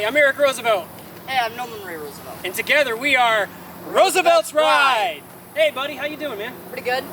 Hi, I'm Eric Roosevelt. Hey, I'm Nolan Roosevelt. And together we are Roosevelt's Ride. Hey buddy, how you doing, man? Pretty good.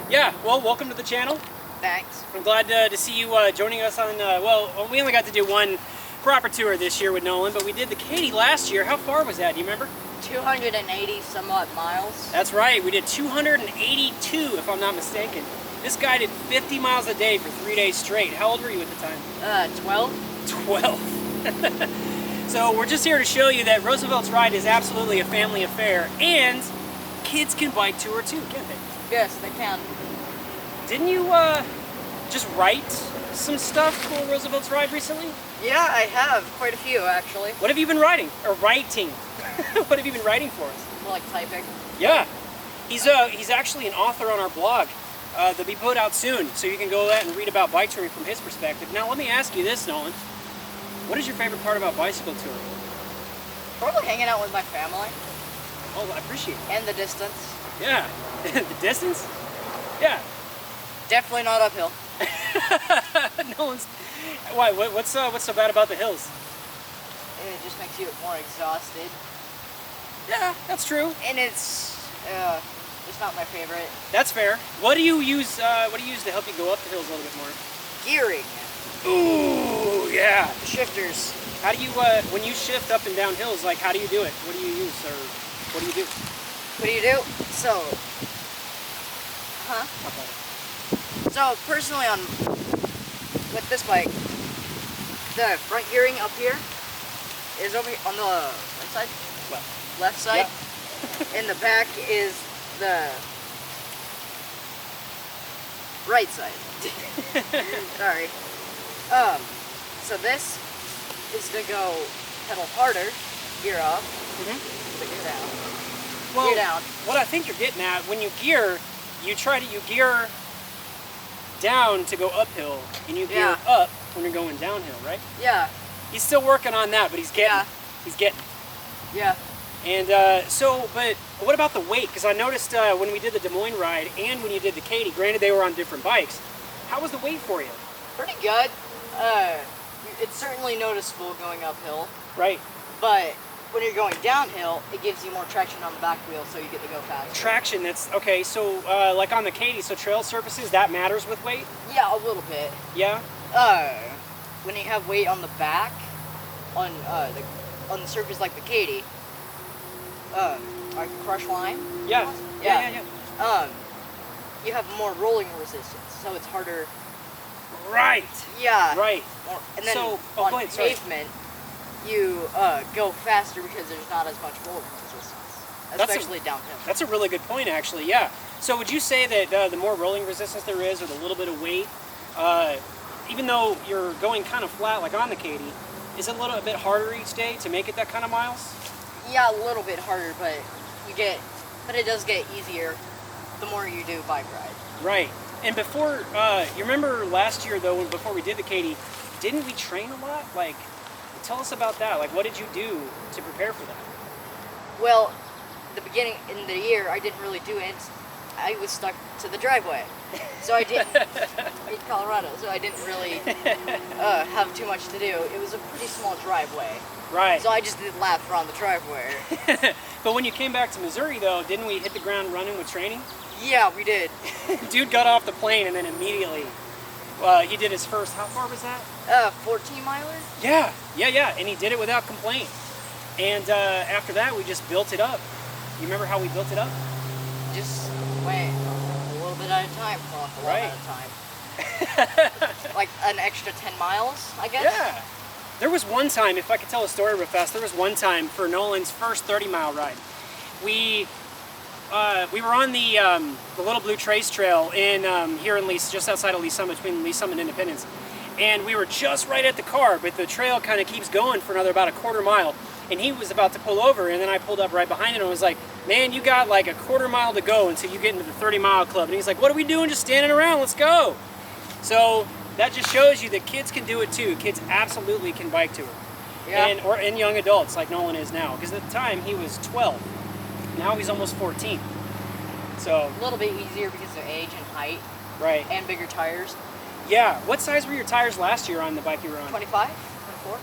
Yeah, well, welcome to the channel. Thanks. I'm glad to see you joining us on, well, we only got to do one proper tour this year with Nolan, but we did the Katy last year. How far was that, do you remember? 280 somewhat miles. That's right, we did 282 if I'm not mistaken. This guy did 50 miles a day for 3 days straight. How old were you at the time? 12. 12. So we're just here to show you that Roosevelt's Ride is absolutely a family affair, and kids can bike tour too, can't they? Yes, they can. Didn't you just write some stuff for Roosevelt's Ride recently? Yeah, I have quite a few actually. What have you been writing? Or writing? What have you been writing for us? More like typing. Yeah, he's actually an author on our blog. They'll be put out soon, so you can go there and read about bike touring from his perspective. Now, let me ask you this, Nolan. What is your favorite part about bicycle touring? Probably hanging out with my family. Oh, I appreciate it. And the distance. Yeah. The distance? Yeah. Definitely not uphill. Nolan's... Why? What's so bad about the hills? It just makes you more exhausted. Yeah, that's true. And it's not my favorite. That's fair. What do you use? What do you use to help you go up the hills a little bit more? Gearing. Ooh, yeah. Shifters. How do you when you shift up and down hills? Like, how do you do it? What do you use, or what do you do? What do you do? So, So personally, with this bike, the front gearing up here is over on the right side, left side, and the back is the right side. Sorry. So this is to go pedal harder, gear up, gear down. Well, gear down. What I think you're getting at, when you gear, you gear down to go uphill, and you gear up when you're going downhill, right? Yeah. He's still working on that, but he's getting. He's getting. Yeah. And but what about the weight? Because I noticed when we did the Des Moines ride and when you did the Katy, granted they were on different bikes, how was the weight for you? Pretty good. It's certainly noticeable going uphill. Right. But when you're going downhill, it gives you more traction on the back wheel, so you get to go faster. Traction, that's, okay, so like on the Katy, so trail surfaces, that matters with weight? Yeah, a little bit. Yeah? When you have weight on the back, on the surface like the Katy, like crush line. Yeah. Yeah. You have more rolling resistance, so it's harder. Right. Yeah. Right. And then so, on pavement, you go faster because there's not as much rolling resistance, especially downhill. That's a really good point, actually. Yeah. So would you say that the more rolling resistance there is, or the little bit of weight, even though you're going kind of flat like on the Katy, is it a little bit harder each day to make it that kind of miles? Yeah, a little bit harder, but it does get easier the more you do bike ride. Right. And before, you remember last year though, before we did the Katy, didn't we train a lot? Like, tell us about that. Like, what did you do to prepare for that? Well, the beginning in the year, I didn't really do it. I was stuck to the driveway, so I didn't in Colorado. So I didn't really have too much to do. It was a pretty small driveway. Right. So I just did laps around the driveway. But when you came back to Missouri, though, didn't we hit the ground running with training? Yeah, we did. Dude got off the plane and then immediately, he did his first, how far was that? 14 miler? Yeah, and he did it without complaint. And after that, we just built it up. You remember how we built it up? Just went a little bit at a time, well, a lot at a time. Like an extra 10 miles, I guess? Yeah. There was one time, if I could tell a story real fast, there was one time for Nolan's first 30-mile ride. We were on the Little Blue Trace Trail in here in Lee's, just outside of Lee's Summit, between Lee's Summit and Independence. And we were just right at the car, but the trail kind of keeps going for another about a quarter mile. And he was about to pull over, and then I pulled up right behind him and was like, man, you got like a quarter mile to go until you get into the 30-mile club. And he's like, what are we doing just standing around? Let's go. So that just shows you that kids can do it too. Kids absolutely can bike tour. Yeah. And young adults like Nolan is now. Because at the time he was 12. Now he's almost 14. So a little bit easier because of age and height. Right. And bigger tires. Yeah. What size were your tires last year on the bike you were on? 25, 24.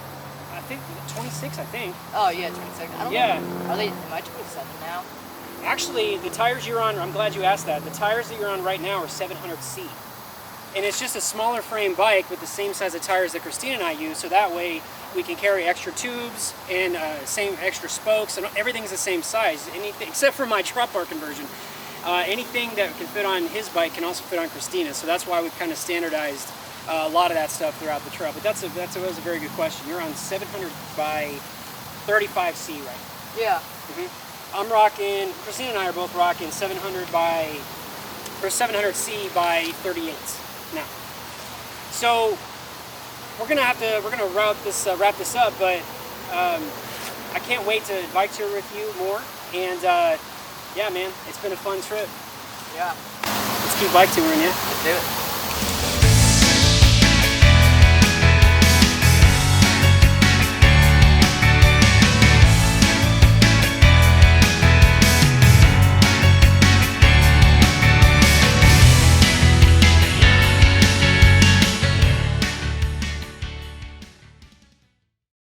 think 26, I think. Oh yeah, 26. I don't Yeah. know. Are they? Am I 27 now? Actually, the tires you're on, I'm glad you asked that. The tires that you're on right now are 700C. And it's just a smaller frame bike with the same size of tires that Christina and I use, so that way we can carry extra tubes and same extra spokes, and everything's the same size. Anything except for my drop bar conversion. Anything that can fit on his bike can also fit on Christina's, so that's why we've kind of standardized a lot of that stuff throughout the trail. But that was a very good question. You're on 700 by 35C, right? Yeah. I'm rocking. Christina and I are both rocking 700 by or 700C by 38s now. So we're gonna wrap this up, but I can't wait to bike tour with you more. And yeah, man, it's been a fun trip. Yeah. Let's keep bike touring, yeah. Let's do it.